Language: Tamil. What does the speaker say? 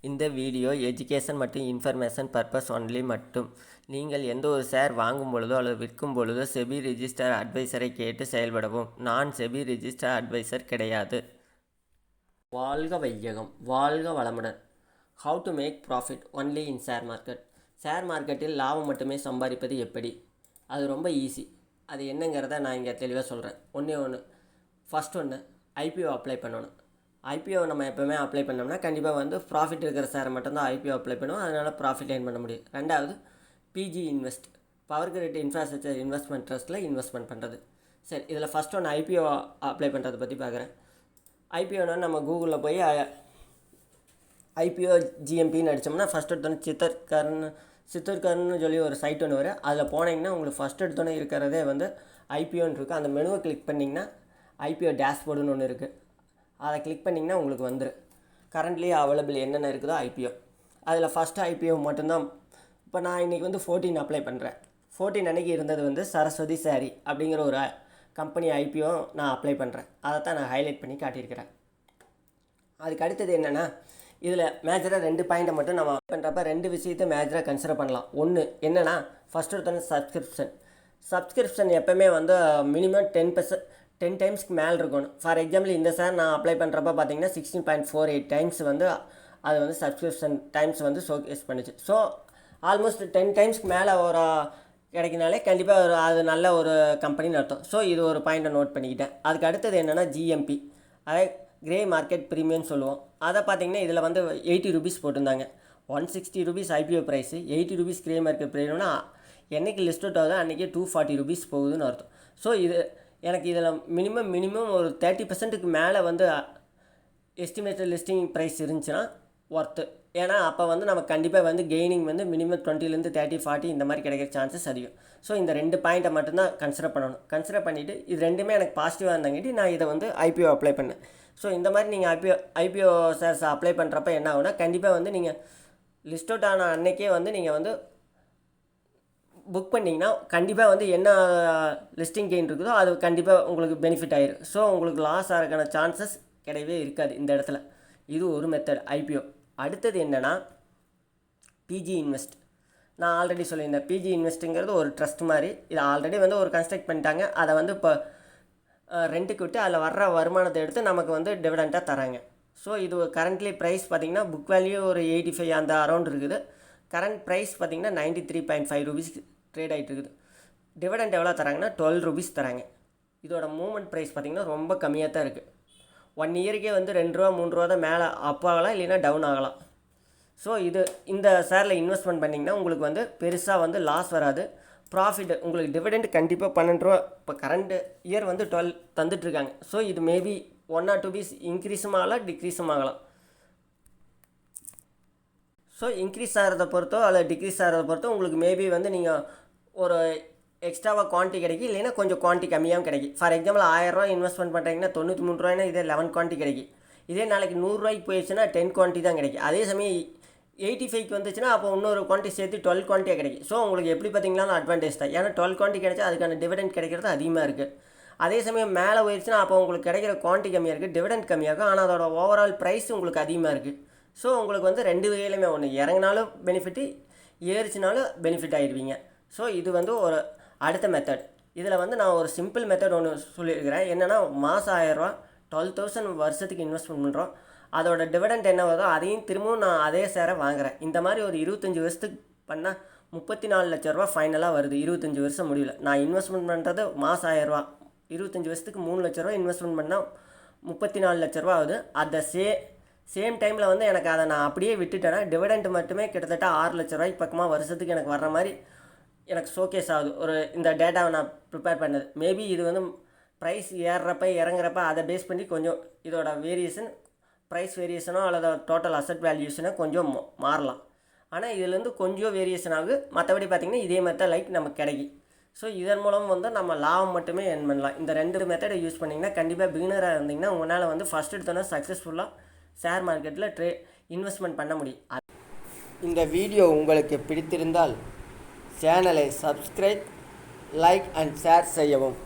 இந்த வீடியோ எஜுகேஷன் மற்றும் இன்ஃபர்மேஷன் பர்பஸ் ஒன்லி மட்டும். நீங்கள் எந்த ஒரு ஷேர் வாங்கும் பொழுதோ அல்லது விற்கும் பொழுதோ செபி ரிஜிஸ்டர் அட்வைசரை கேட்டு செயல்படவும். நான் செபி ரிஜிஸ்டர் அட்வைசர் கிடையாது. வாழ்க வையகம், வாழ்க வளமுடன். How to make profit only in share market. Share மார்க்கெட்டில் லாபம் மட்டுமே சம்பாதிப்பது எப்படி? அது ரொம்ப ஈஸி. அது என்னங்கிறத நான் இங்கே தெளிவாக சொல்கிறேன். ஒன்று ஃபஸ்ட் ஐபிஓ அப்ளை பண்ணணும். ஐபிஓ நம்ம எப்போவுமே அப்ளை பண்ணோம்னா கண்டிப்பாக ப்ராஃபிட் இருக்கிற ஷேரை மட்டும்தான் ஐபிஓ அப்ளை பண்ணுவோம். அதனால் ப்ராஃபிட் ஏர்ன் பண்ண முடியும். ரெண்டாவது PG invest, power grid infrastructure investment ட்ரஸ்ட்டில் இன்வெஸ்ட்மெண்ட் பண்ணுறது. சரி, இதில் ஃபஸ்ட் ஐபிஓ அப்ளை பண்ணுறதை பற்றி பார்க்குறேன். ஐபிஓனா நம்ம கூகுளில் போய் ஐபிஓ ஜிஎம்பின்னு அடித்தோம்னா ஃபஸ்ட் எடுத்தோன்னே சித்தர்கர்னு சொல்லி ஒரு சைட் ஒன்று வரும். அதில் போனீங்கன்னா உங்களுக்கு ஃபஸ்ட் எடுத்தோன்னே இருக்கிறதே ஐபிஓன்னு இருக்குது. அந்த மெனுவை கிளிக் பண்ணிங்கன்னா ஐபிஓ டேஷ்போர்டுன்னு ஒன்று இருக்குது. அதை கிளிக் பண்ணிங்கன்னா உங்களுக்கு வந்துடும் கரண்ட்லி அவைலபிள் என்னென்ன இருக்குதோ ஐபிஓ. அதில் ஃபஸ்ட்டு ஐபிஓ மட்டும்தான். இப்போ நான் இன்றைக்கி 14 அப்ளை பண்ணுறேன். 14 அன்றைக்கி இருந்தது சரஸ்வதி சாரி அப்படிங்கிற ஒரு கம்பெனி ஐபிஓ நான் அப்ளை பண்ணுறேன். அதை தான் நான் ஹைலைட் பண்ணி காட்டியிருக்கிறேன். அதுக்கு அடுத்தது என்னென்னா, இதில் மேஜராக 2 பாயிண்ட்டை மட்டும் நம்ம பண்ணுறப்ப 2 விஷயத்தை மேஜராக கன்சிடர் பண்ணலாம். ஒன்று என்னென்னா, ஃபஸ்ட்டு ஒருத்தவங்க சப்ஸ்கிரிப்ஷன் எப்போவுமே மினிமம் 10 டைம்ஸ்க்கு மேலே இருக்கணும். ஃபார் எக்ஸாம்பிள் இந்த சார் நான் அப்ளை பண்ணுறப்ப பார்த்தீங்கன்னா 16.48 டைம்ஸ் அது சப்ஸ்கிரிப்ஷன் டைம்ஸ் ஷோகேஸ் பண்ணுச்சு. ஸோ ஆல்மோஸ்ட் 10 டைம்ஸ்க்கு மேலே ஒரு கிடைக்கினாலே கண்டிப்பாக அது நல்ல ஒரு கம்பெனின்னு அர்த்தம். ஸோ இது ஒரு பாயிண்ட்டை நோட் பண்ணிக்கிட்டேன். அதுக்கு அடுத்தது என்னென்னா ஜிஎம்பி, அதே கிரே மார்க்கெட் ப்ரீமியம்னு சொல்லுவோம். அதை பார்த்தீங்கன்னா இதில் 80 ரூபீஸ் போட்டிருந்தாங்க. 160 rupees IPO price, 80 rupees grey market ப்ரீமியம்னா என்றைக்கு லிஸ்ட் அவுட் ஆகுது அன்றைக்கி 240 ரூபீஸ் போகுதுன்னு அர்த்தம். ஸோ இது எனக்கு இதில் மினிமம் ஒரு 30% மேலே எஸ்டிமேட்டட் லிஸ்டிங் ப்ரைஸ் இருந்துச்சுன்னா ஒர்த்து. ஏன்னா அப்போ நம்ம கண்டிப்பாக கெய்னிங் மினிமம் 20 30 40 இந்த மாதிரி கிடைக்கிற சான்சஸ் அதிகம். ஸோ இந்த 2 பாயிண்ட்டை மட்டும்தான் கன்சிடர் பண்ணணும். கன்சிடர் பண்ணிவிட்டு இது ரெண்டுமே எனக்கு பாசிட்டிவாக இருந்தாங்கிட்டு நான் இதை ஐபிஓ அப்ளை பண்ணேன். ஸோ இந்த மாதிரி நீங்கள் ஐபிஓ ஷேர்ஸ் அப்ளை பண்ணுறப்ப என்ன ஆகுனா, கண்டிப்பாக நீங்கள் லிஸ்ட் அவுட் ஆன அன்றைக்கே நீங்கள் புக் பண்ணிங்கன்னா கண்டிப்பாக என்ன லிஸ்டிங் கெயின் இருக்குதோ அது கண்டிப்பாக உங்களுக்கு பெனிஃபிட் ஆயிடும். ஸோ உங்களுக்கு லாஸ் ஆகிறதுக்கான சான்சஸ் கிடையவே இருக்காது இந்த இடத்துல. இது ஒரு மெத்தட் ஐபிஓ. அடுத்தது என்னென்னா பிஜி இன்வெஸ்ட். நான் ஆல்ரெடி சொல்லியிருந்தேன், பிஜி இன்வெஸ்ட்டுங்கிறது ஒரு ட்ரஸ்ட் மாதிரி. இதை ஆல்ரெடி ஒரு கன்ஸ்ட்ரக்ட் பண்ணிட்டாங்க. அதை இப்போ ரெண்ட்டுக்கு விட்டு அதில் வர்ற வருமானத்தை எடுத்து நமக்கு டிவிடெண்ட்டாக தராங்க. ஸோ இது கரண்ட்லி ப்ரைஸ் பார்த்திங்கன்னா புக் வேல்யூ ஒரு 85 அந்த அரௌண்ட் இருக்குது. கரண்ட் ப்ரைஸ் பார்த்திங்கன்னா 93.5 ரூபீஸ் ட்ரேட் ஆகிட்டு இருக்குது. டிவிடெண்ட் எவ்வளோ தராங்கன்னா 12 ரூபீஸ் தராங்க. இதோட மூவ்மெண்ட் ப்ரைஸ் பார்த்திங்கன்னா ரொம்ப கம்மியாக தான் இருக்குது. 1 இயருக்கே 2 ரூபா 3 ரூபா தான் மேலே அப் ஆகலாம், இல்லைன்னா டவுன் ஆகலாம். ஸோ இந்த ஷேரில் இன்வெஸ்ட்மெண்ட் பண்ணிங்கன்னா உங்களுக்கு பெருசாக லாஸ் வராது. ப்ராஃபிட் உங்களுக்கு டிவிடெண்ட் கண்டிப்பாக 12 ரூபா இப்போ கரண்ட் இயர் 12 தந்துட்டுருக்காங்க. ஸோ இது மேபி 1 or 2 பீஸ் இன்க்ரீஸும் ஆகலாம், டிக்ரீஸும் ஆகலாம். ஸோ இன்க்ரீஸ் ஆகிறத பொறுத்தோ அல்லது டிக்ரீஸ் ஆகிறத பொறுத்தோ உங்களுக்கு மேபி நீங்கள் ஒரு எக்ஸ்ட்ராவாக குவான்டிட்டி கிடைக்கும், இல்லைன்னா கொஞ்சம் குவான்டிட்டி கம்மியாகவும் கிடைக்கும். ஃபார் எக்ஸாம்பிள் 1000 ரூபா இன்வெஸ்ட்மெண்ட் பண்ணுறீங்கன்னா 93 ரூபாய்னா இதே 11 குவான்டிட்டி கிடைக்கும். இதே நாளைக்கு 100 ரூபாய்க்கு போயிடுச்சுன்னா 10 குவான்டிட்டி தான் கிடைக்கும். அதே சமயம் 85க்கு வந்துச்சுன்னா அப்போ இன்னொரு குவான்டிட்டி சேர்த்து 12 குவான்டிட்டியாக கிடைக்கும். ஸோ உங்களுக்கு எப்படி பார்த்தீங்களாலும் அட்வான்டேஜ் தான். ஏன்னா 12 குவான்டிட்டி கிடைச்சா அதுக்கான டிவிடெண்ட் கிடைக்கிறது அதிகமாக இருக்குது. அதே சமயம் மேலே போயிடுச்சுன்னா அப்போ உங்களுக்கு கிடைக்கிற குவான்டிட்டி கம்மியாக இருக்குது, டிவிடெண்ட் கம்மியாக இருக்கும், ஆனால் அதோட ஓவரால் ப்ரைஸ் உங்களுக்கு அதிகமாக இருக்குது. ஸோ உங்களுக்கு 2 வகையிலுமே ஒன்று இறங்கினாலும் பெனிஃபிட்டு, ஏறிச்சினாலும் பெனிஃபிட் ஆகிடுவீங்க. ஸோ இது ஒரு அடுத்த மெத்தட். இதில் நான் ஒரு சிம்பிள் மெத்தட் ஒன்று சொல்லியிருக்கிறேன். என்னென்னா மாதம் 1000 ரூபா 12,000 வருஷத்துக்கு இன்வெஸ்ட்மெண்ட் பண்ணுறோம். அதோட டிவிடெண்ட் என்ன வருதோ அதையும் திரும்பவும் நான் அதே ஷேரை வாங்குகிறேன். இந்த மாதிரி ஒரு 25 வருஷத்துக்கு பண்ணால் 34 லட்ச ரூபா ஃபைனலாக வருது. 25 வருஷம் முடியல. நான் இன்வெஸ்ட்மெண்ட் பண்ணுறது மாதம் 1000 ரூபா, 25 வருஷத்துக்கு 3 லட்ச ரூபா இன்வெஸ்ட்மெண்ட் பண்ணால் 34 லட்ச ரூபா ஆகுது. அந்த சேம் டைமில் எனக்கு அதை நான் அப்படியே விட்டுட்டேன்னா டிவிடெண்ட் மட்டுமே கிட்டத்தட்ட 6 லட்ச ரூபாய்க்கு பக்கமாக வருஷத்துக்கு எனக்கு வர்ற மாதிரி எனக்கு ஷோகேஸ் ஆகுது. இந்த டேட்டாவை நான் ப்ரிப்பேர் பண்ணது. மேபி இது ப்ரைஸ் ஏறுறப்ப இறங்குறப்ப அதை பேஸ் பண்ணி கொஞ்சம் இதோட வேரியேஷன், ப்ரைஸ் வேரியேஷனோ அல்லது டோட்டல் அசட் வேல்யூஷனோ கொஞ்சம் மாறலாம். ஆனால் இதுலேருந்து கொஞ்சம் வேரியேஷன் ஆகுது. மற்றபடி பார்த்திங்கன்னா இதே மெத்தட் நமக்கு கிடைக்கும். ஸோ இதன் மூலம் நம்ம லாபம் மட்டுமே எர்ன் பண்ணலாம். இந்த 2 மெத்தடை யூஸ் பண்ணிங்கன்னா கண்டிப்பாக பிகினராக இருந்தீங்கன்னா உங்களால் ஃபஸ்ட் எடுத்தோன்னா சக்ஸஸ்ஃபுல்லாக ஷேர் மார்க்கெட்டில் இன்வெஸ்ட்மெண்ட் பண்ண முடியும். இந்த வீடியோ உங்களுக்கு பிடித்திருந்தால் சேனலை சப்ஸ்கிரைப், லைக் அண்ட் ஷேர் செய்யவும்.